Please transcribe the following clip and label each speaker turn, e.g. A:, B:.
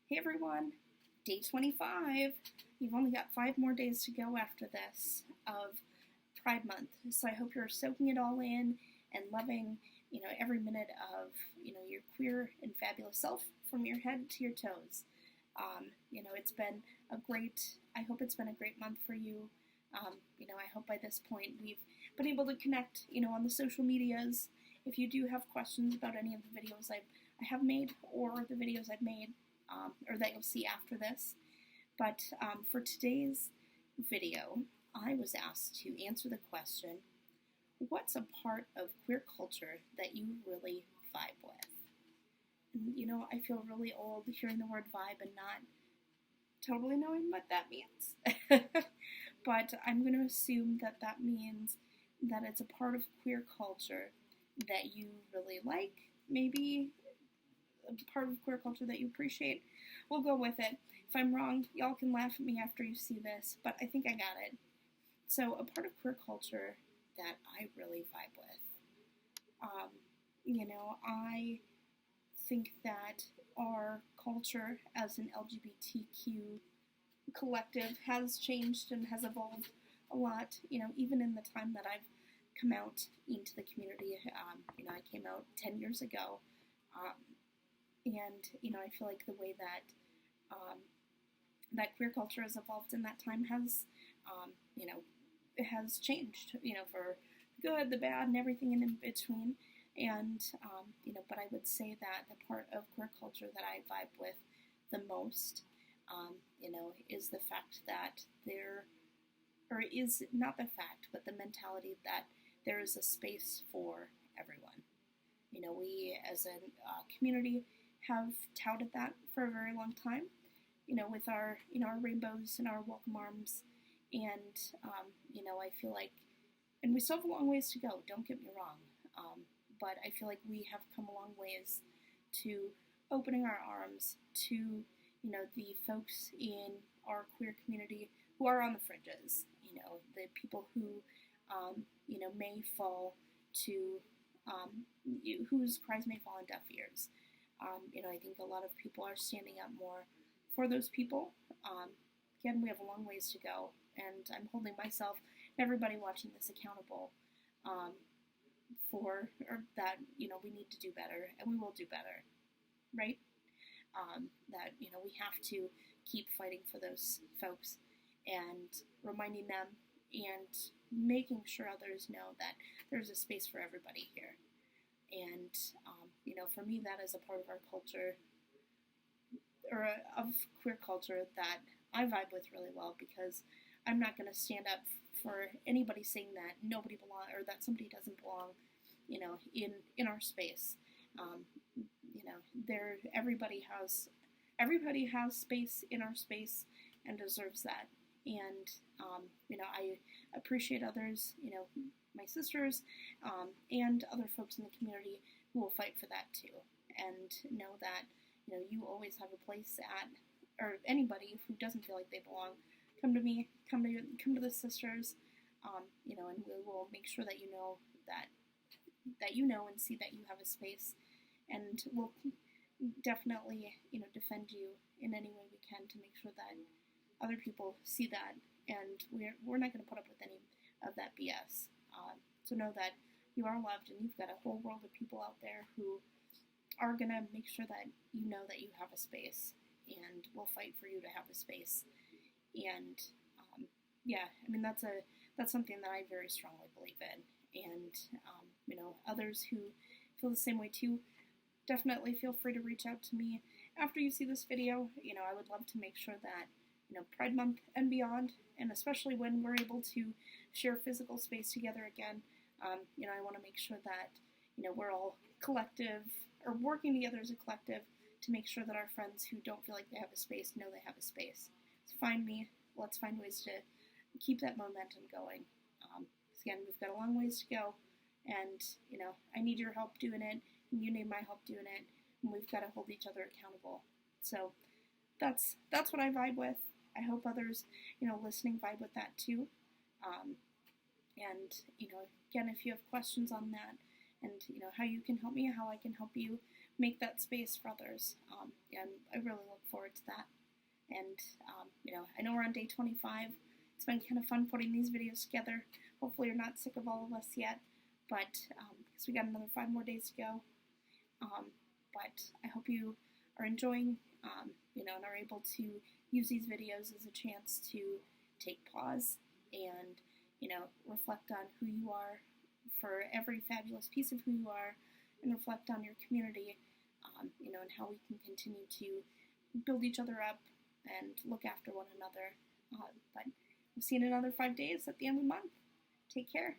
A: Hey everyone, day 25. You've only got 5 more days to go after this of Pride Month. So I hope you're soaking it all in and loving, every minute of, your queer and fabulous self from your head to your toes. It's been I hope it's been a great month for you. I hope by this point we've been able to connect, on the social medias. If you do have questions about any of the videos I have made or the videos I've made, or that you'll see after this. But for today's video, I was asked to answer the question, what's a part of queer culture that you really vibe with? And, I feel really old hearing the word vibe and not totally knowing what that means. But I'm going to assume that that means that it's a part of queer culture that you really like, maybe a part of queer culture that you appreciate. We'll go with it. If I'm wrong, y'all can laugh at me after you see this, but I think I got it. So a part of queer culture that I really vibe with. I think that our culture as an LGBTQ collective has changed and has evolved a lot, even in the time that I've come out into the community. I came out 10 years ago. And I feel like the way that that queer culture has evolved in that time has, it has changed, for the good, the bad, and everything in between. And, but I would say that the part of queer culture that I vibe with the most, is the fact that is not the fact, but the mentality that there is a space for everyone. We as a community have touted that for a very long time, with our, our rainbows and our welcome arms, and, I feel like, and we still have a long ways to go, don't get me wrong, but I feel like we have come a long ways to opening our arms to, the folks in our queer community who are on the fringes, the people who, may fall to, whose cries may fall on deaf ears. I think a lot of people are standing up more for those people. Again, we have a long ways to go, and I'm holding myself and everybody watching this accountable for that, we need to do better, and we will do better, right? That, we have to keep fighting for those folks and reminding them and making sure others know that there's a space for everybody here. And, for me, that is a part of our culture, or of queer culture, that I vibe with really well, because I'm not going to stand up for anybody saying that nobody belongs, or that somebody doesn't belong, in our space. Everybody has space in our space and deserves that. And, I appreciate others, my sisters, and other folks in the community who will fight for that too. And know that, you always have a place at, or anybody who doesn't feel like they belong, come to me, come to the sisters, and we will make sure that that you know and see that you have a space, and we'll definitely, defend you in any way we can to make sure that other people see that, and we're not going to put up with any of that BS. So know that you are loved, and you've got a whole world of people out there who are going to make sure that you know that you have a space, and will fight for you to have a space. And that's something that I very strongly believe in. And others who feel the same way too, definitely feel free to reach out to me after you see this video. I would love to make sure that, Pride Month and beyond, and especially when we're able to share physical space together again, I want to make sure that, we're all collective, or working together as a collective, to make sure that our friends who don't feel like they have a space know they have a space. So find me, let's find ways to keep that momentum going. Again, we've got a long ways to go, and, I need your help doing it, and you need my help doing it, and we've got to hold each other accountable. So that's what I vibe with. I hope others, listening vibe with that too. And, again, if you have questions on that, and, how you can help me, how I can help you, make that space for others. And I really look forward to that. And, I know we're on day 25. It's been kind of fun putting these videos together. Hopefully you're not sick of all of us yet, but because we got another 5 more days to go. But I hope you are enjoying, and are able to use these videos as a chance to take pause and, reflect on who you are for every fabulous piece of who you are, and reflect on your community, and how we can continue to build each other up and look after one another. But we'll see you in another 5 days at the end of the month. Take care.